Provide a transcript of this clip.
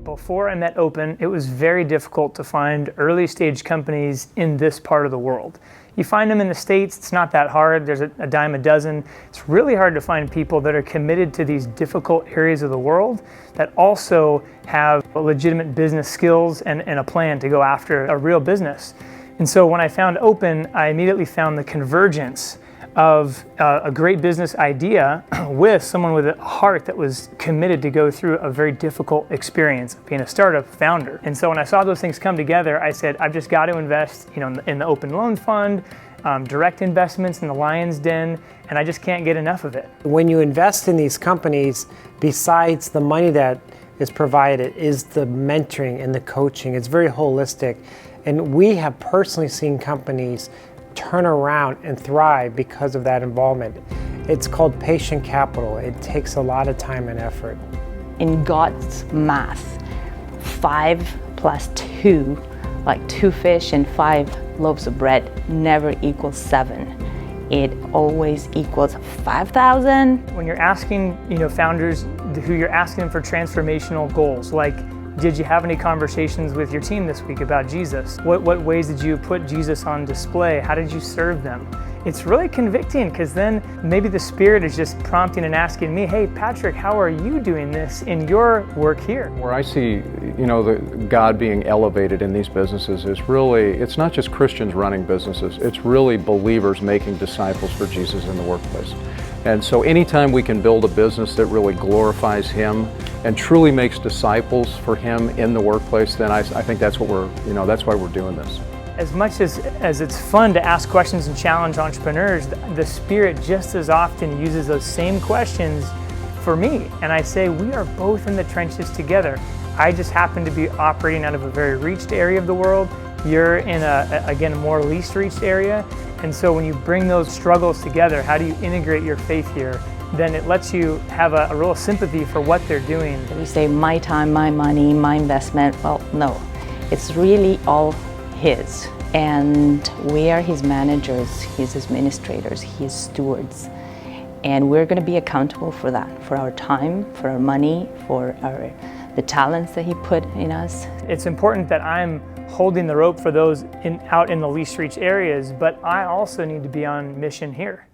Before I met Open, it was very difficult to find early stage companies in this part of the world. You find them in the States, it's not that hard, there's a dime a dozen. It's really hard to find people that are committed to these difficult areas of the world that also have legitimate business skills and a plan to go after a real business. And so when I found Open, I immediately found the convergence of a great business idea with someone with a heart that was committed to go through a very difficult experience of being a startup founder. And so when I saw those things come together, I said, I've just got to invest, in the Open Loan Fund, direct investments in the Lion's Den, and I just can't get enough of it. When you invest in these companies, besides the money that is provided, is the mentoring and the coaching. It's very holistic. And we have personally seen companies turn around and thrive because of that involvement. It's called patient capital. It takes a lot of time and effort. In God's math, 5 plus 2, like 2 fish and 5 loaves of bread, never equals 7. It always equals 5,000. When you're asking, founders who you're asking them for transformational goals, like, did you have any conversations with your team this week about Jesus? What ways did you put Jesus on display? How did you serve them? It's really convicting, because then maybe the Spirit is just prompting and asking me, hey, Patrick, how are you doing this in your work here? Where I see, the God being elevated in these businesses is really, it's not just Christians running businesses, it's really believers making disciples for Jesus in the workplace. And so anytime we can build a business that really glorifies Him and truly makes disciples for Him in the workplace, then I think that's what that's why we're doing this. As much as it's fun to ask questions and challenge entrepreneurs, the Spirit just as often uses those same questions for me. And I say, we are both in the trenches together. I just happen to be operating out of a very reached area of the world. You're in a more least reached area. And so when you bring those struggles together, how do you integrate your faith here? Then it lets you have a real sympathy for what they're doing. We say my time, my money, my investment. Well, no, it's really all His. And we are His managers, His administrators, His stewards. And we're going to be accountable for that, for our time, for our money, for the talents that He put in us. It's important that I'm holding the rope for those out in the least reached areas, but I also need to be on mission here.